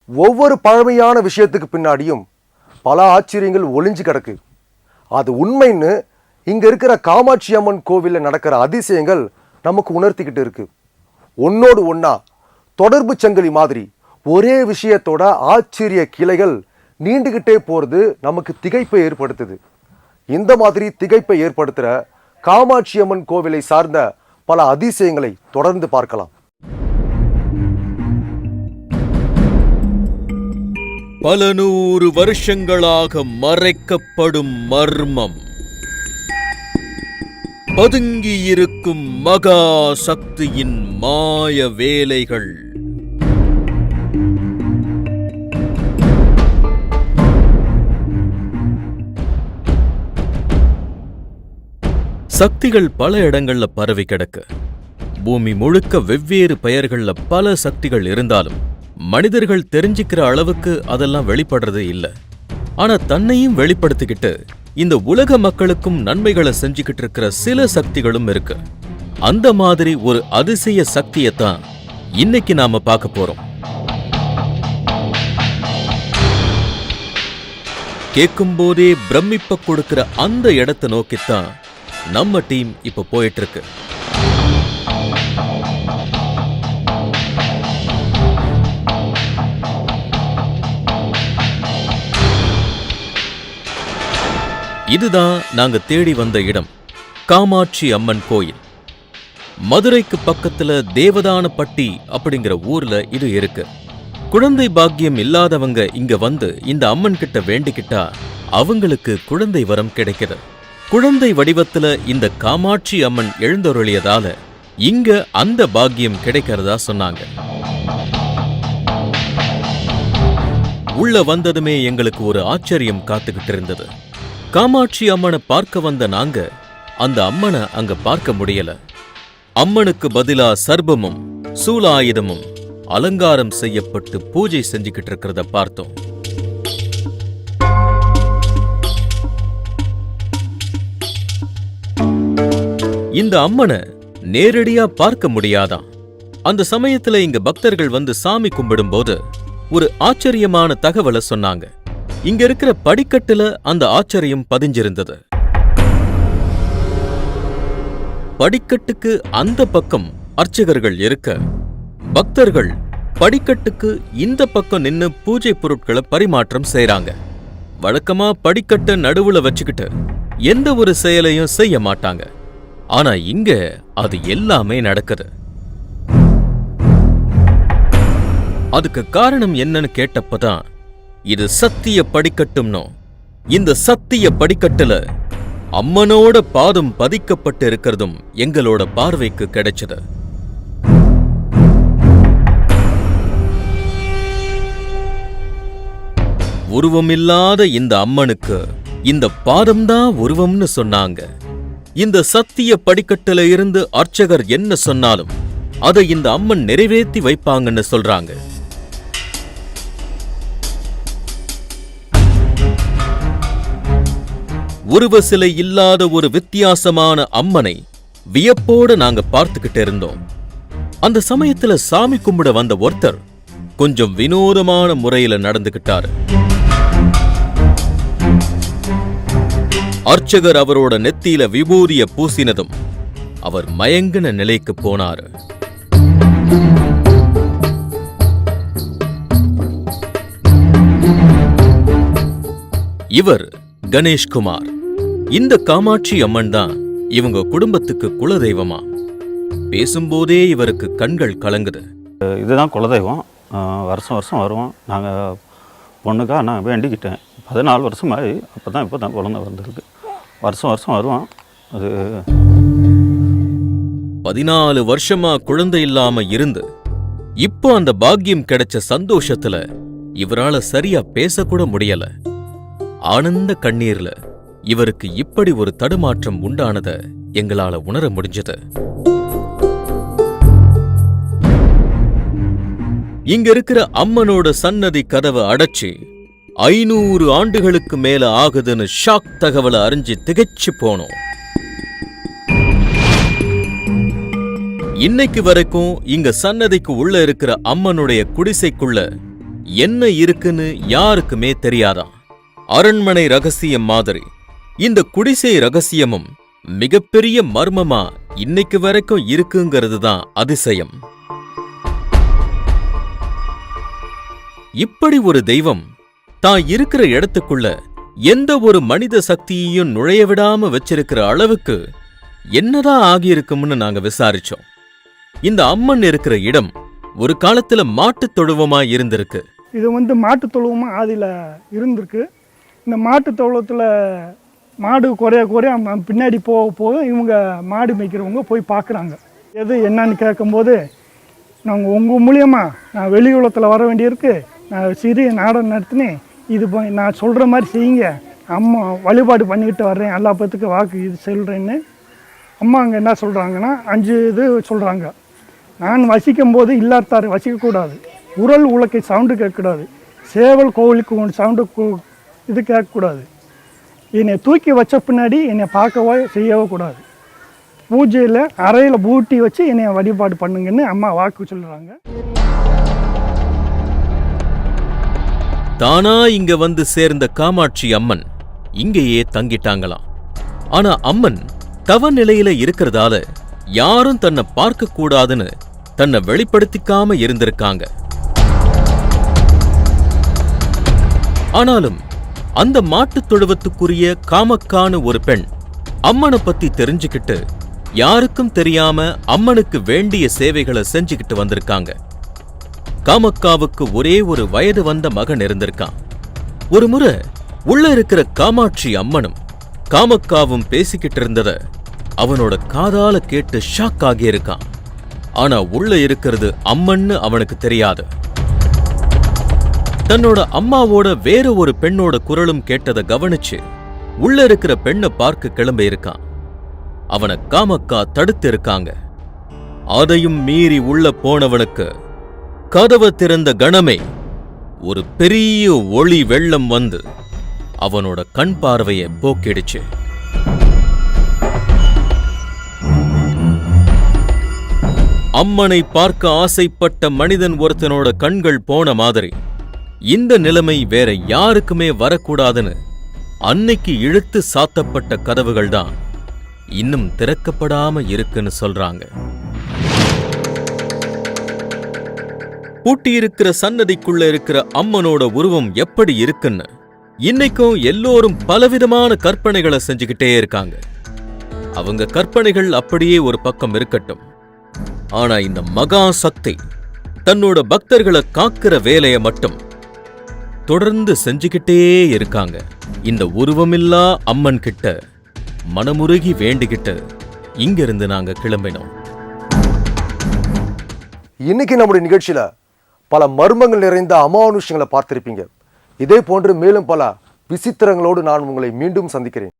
ஒவ்வொரு பழமையான விஷயத்துக்கு பின்னாடியும் பல ஆச்சரியங்கள் ஒளிஞ்சு கிடக்கு. அது உண்மைன்னு இங்க இருக்கிற காமாட்சி அம்மன் கோவிலில் நடக்கிற அதிசயங்கள் நமக்கு உணர்த்திக்கிட்டு இருக்கு. ஒன்னோடு ஒன்னா தொடர்பு சங்கிலி மாதிரி ஒரே விஷயத்தோட ஆச்சரிய கிளைகள் நீண்டுகிட்டே போறது நமக்கு திகைப்பை ஏற்படுத்துது. இந்த மாதிரி திகைப்பை ஏற்படுத்துற காமாட்சி அம்மன் கோவிலை சார்ந்த பல அதிசயங்களை தொடர்ந்து பார்க்கலாம். பல நூறு வருஷங்களாக மறைக்கப்படும் மர்மம், பதுங்கியிருக்கும் மகா சக்தியின் மாய வேலைகள். சக்திகள் பல இடங்கள்ல பரவி கிடக்கு. பூமி முழுக்க வெவ்வேறு பெயர்கள்ல பல சக்திகள் இருந்தாலும் மனிதர்கள் தெரிஞ்சுக்கிற அளவுக்கு அதெல்லாம் வெளிப்படுறது இல்ல. ஆனா தன்னையும் வெளிப்படுத்திக்கிட்டு இந்த உலக மக்களுக்கும் நன்மைகளை செஞ்சுக்கிட்டு இருக்கிற சில சக்திகளும் இருக்கு. அந்த மாதிரி ஒரு அதிசய சக்தியைத்தான் இன்னைக்கு நாம பார்க்க போறோம். கேட்கும் போதே பிரமிப்ப கொடுக்கிற அந்த இடத்தை நோக்கித்தான் நம்ம டீம் இப்ப போயிட்டு இருக்கு. இதுதான் நாங்க தேடி வந்த இடம், காமாட்சி அம்மன் கோயில். மதுரைக்கு பக்கத்துல தேவதானப்பட்டி அப்படிங்கிற ஊர்ல இது இருக்கு. குழந்தை பாக்கியம் இல்லாதவங்க இங்க வந்து இந்த அம்மன் கிட்ட வேண்டிக்கிட்டா அவங்களுக்கு குழந்தை வரம் கிடைக்குது. குழந்தை வடிவத்துல இந்த காமாட்சி அம்மன் எழுந்தருளியதால இங்க அந்த பாக்கியம் கிடைக்கிறதா சொன்னாங்க. உள்ள வந்ததுமே எங்களுக்கு ஒரு ஆச்சரியம் காத்துக்கிட்டு இருந்தது. காமாட்சி அம்மனை பார்க்க வந்த நாங்க அந்த அம்மனை அங்க பார்க்க முடியல. அம்மனுக்கு பதிலா சர்பமும் சூலாயுதமும் அலங்காரம் செய்யப்பட்டு பூஜை செஞ்சுக்கிட்டு இருக்கிறத பார்த்தோம். இந்த அம்மனை நேரடியா பார்க்க முடியாதான். அந்த சமயத்துல இங்க பக்தர்கள் வந்து சாமி கும்பிடும் போது ஒரு ஆச்சரியமான தகவலை சொன்னாங்க. இங்க இருக்கிற படிக்கட்டுல அந்த ஆச்சரியம் பதிஞ்சிருந்தது. படிக்கட்டுக்கு அந்த பக்கம் அர்ச்சகர்கள் இருக்க, பக்தர்கள் படிக்கட்டுக்கு இந்த பக்கம் நின்னு பூஜை பொருட்களை பரிமாற்றம் செய்றாங்க. வழக்கமா படிக்கட்டை நடுவுல வச்சுக்கிட்டு எந்த ஒரு செயலையும் செய்ய மாட்டாங்க. ஆனா இங்க அது எல்லாமே நடக்குது. அதுக்கு காரணம் என்னன்னு கேட்டப்பதான் இது சத்திய படிக்கட்டும்னோ, இந்த சத்திய படிக்கட்டுல அம்மனோட பாதம் பதிக்கப்பட்டு இருக்கிறதும் எங்களோட பார்வைக்கு கிடைச்சது. உருவமில்லாத இந்த அம்மனுக்கு இந்த பாதம்தான் உருவம்னு சொன்னாங்க. இந்த சத்திய படிக்கட்டுல இருந்து அர்ச்சகர் என்ன சொன்னாலும் அதை இந்த அம்மன் நிறைவேற்றி வைப்பாங்கன்னு சொல்றாங்க. உருவ சிலை இல்லாத ஒரு வித்தியாசமான அம்மனை வியப்போடு நாங்க பார்த்துக்கிட்டு இருந்தோம். அந்த சமயத்துல சாமி கும்பிட வந்த ஒருத்தர் கொஞ்சம் வினோதமான முறையில நடந்துகிட்டாரு. அர்ச்சகர் அவரோட நெத்தியில விபூதிய பூசினதும் அவர் மயங்கின நிலைக்கு போனாரு. இவர் கணேஷ்குமார். இந்த காமாட்சி அம்மன் தான் இவங்க குடும்பத்துக்கு குலதெய்வமா. பேசும்போதே இவருக்கு கண்கள் கலங்குது. இதுதான் குலதெய்வம். வருஷம் வருஷம் வருவோம். நாங்கள் பொண்ணுக்காக நான் வேண்டிக்கிட்டேன். 14 வருஷம் ஆகி இப்போ தான் குழந்தை வந்திருக்கு. வருஷம் வருஷம் வருவோம். அது 14 வருஷமா குழந்தை இல்லாம இருந்து இப்போ அந்த பாக்கியம் கிடைச்ச சந்தோஷத்துல இவரால சரியா பேசக்கூட முடியல. ஆனந்த கண்ணீர்ல இவருக்கு இப்படி ஒரு தடுமாற்றம் உண்டானத எங்களால உணர முடிஞ்சது. இங்க இருக்கிற அம்மனோட சன்னதி கதவை அடைச்சி 500 ஆண்டுகளுக்கு மேல ஆகுதுன்னு ஷாக் தகவலை அறிஞ்சு திகைச்சு போனோம். இன்னைக்கு வரைக்கும் இங்க சன்னதிக்கு உள்ள இருக்கிற அம்மனுடைய குடிசைக்குள்ள என்ன இருக்குன்னு யாருக்குமே தெரியாதாம். அரண்மனை ரகசியம் மாதிரி இந்த குடிசை ரகசியமும் மிகப்பெரிய மர்மமா இன்னைக்கு வரைக்கும் இருக்குங்கிறது தான் அதிசயம். இப்படி ஒரு தெய்வம் தான் இருக்கிற இடத்துக்குள்ள எந்த ஒரு மனித சக்தியையும் நுழைய விடாம வச்சிருக்கிற அளவுக்கு என்னதான் ஆகியிருக்கும்னு நாங்க விசாரிச்சோம். இந்த அம்மன் இருக்கிற இடம் ஒரு காலத்துல மாட்டுத் தொழுவமா இருந்திருக்கு. இது மாட்டுத் தொழுவமாக ஆதியில் இருந்திருக்கு. இந்த மாட்டுத் தொழுவத்தில் மாடு குறைய பின்னாடி போக போக இவங்க மாடு மேய்க்கிறவங்க போய் பார்க்குறாங்க. எது என்னன்னு கேட்கும்போது, நாங்கள் உங்கள் மூலியமாக நான் வெளி உலகத்தில் வர வேண்டியிருக்கு, நான் சிறிய நாடகம் நடத்தினேன், இது நான் சொல்கிற மாதிரி செய்யுங்க, அம்மா வழிபாடு பண்ணிக்கிட்டு வர்றேன், எல்லா பேத்துக்கு வாக்கு இது சொல்கிறேன்னு அம்மா அங்கே என்ன சொல்கிறாங்கன்னா 5 இது சொல்கிறாங்க. நான் வசிக்கும் போது இல்லாத்தார் வசிக்கக்கூடாது, உரல் உலக்கை சவுண்டு கேட்கக்கூடாது, சேவல் கோவிலுக்கு சவுண்டு இது கேட்கக்கூடாது, என்னை தூக்கி வச்ச பின்னாடி என்னை பார்க்கவோ செய்யவோ கூடாது, பூஜையில் அறையில் பூட்டி வச்சு என்னை வழிபாடு பண்ணுங்கன்னு அம்மா வாக்கு சொல்கிறாங்க. தானா இங்க வந்து சேர்ந்த காமாட்சி அம்மன் இங்கேயே தங்கிட்டாங்களாம். ஆனா அம்மன் தவ நிலையில இருக்கிறதால யாரும் தன்னை பார்க்க கூடாதுன்னு தன்னை வெளிப்படுத்திக்காம இருந்திருக்காங்க. ஆனாலும் அந்த மாட்டுத் தொழுவத்துக்குரிய காமக்கான ஒரு பெண் அம்மனை பத்தி தெரிஞ்சுக்கிட்டு யாருக்கும் தெரியாம அம்மனுக்கு வேண்டிய சேவைகளை செஞ்சுக்கிட்டு வந்திருக்காங்க. காமக்காவுக்கு ஒரே ஒரு வயது வந்த மகன் இருந்திருக்கான். ஒரு முறை உள்ள இருக்கிற காமாட்சி அம்மனும் காமக்காவும் பேசிக்கிட்டு இருந்தத அவனோட காதால கேட்டு ஷாக் ஆகியிருக்கான். ஆனா உள்ள இருக்கிறது அம்மன்னு அவனுக்கு தெரியாது. தன்னோட அம்மாவோட வேற ஒரு பெண்ணோட குரலும் கேட்டதை கவனிச்சு உள்ள இருக்கிற பெண்ணை பார்க்க கிளம்ப இருக்கான். அவனை காமக்கா தடுத்து இருக்காங்க. அதையும் மீறி உள்ள போனவனுக்கு கதவை திறந்த கணமே ஒரு பெரிய ஒளி வெள்ளம் வந்து அவனோட கண் பார்வையை போக்கிடுச்சு. அம்மனை பார்க்க ஆசைப்பட்ட மனிதன் ஒருத்தனோட கண்கள் போன மாதிரி இந்த நிலைமை வேற யாருக்குமே வரக்கூடாதுன்னு அன்னைக்கு இழுத்து சாத்தப்பட்ட கதவுகள் தான் இன்னும் திறக்கப்படாம இருக்குன்னு சொல்றாங்க. பூட்டியிருக்கிற சன்னதிக்குள்ள இருக்கிற அம்மனோட உருவம் எப்படி இருக்குன்னு இன்னைக்கும் எல்லோரும் பலவிதமான கற்பனைகளை செஞ்சுக்கிட்டே இருக்காங்க. அவங்க கற்பனைகள் அப்படியே ஒரு பக்கம் இருக்கட்டும். ஆனா இந்த மகா சக்தி தன்னோட பக்தர்களை காக்கிற வேலையை மட்டும் தொடர்ந்து செஞ்சுக்கிட்டே இருக்காங்க. இந்த உருவமில்லா அம்மன் கிட்ட மனமுருகி வேண்டிக்கிட்டு இங்கிருந்து நாங்க கிளம்பினோம். இன்னைக்கு நம்முடைய நிகழ்ச்சியில பல மர்மங்கள் நிறைந்த அமானுஷ்யங்களை பார்த்திருப்பீங்க. இதே போன்று மேலும் பல விசித்திரங்களோடு நான் உங்களை மீண்டும் சந்திக்கிறேன்.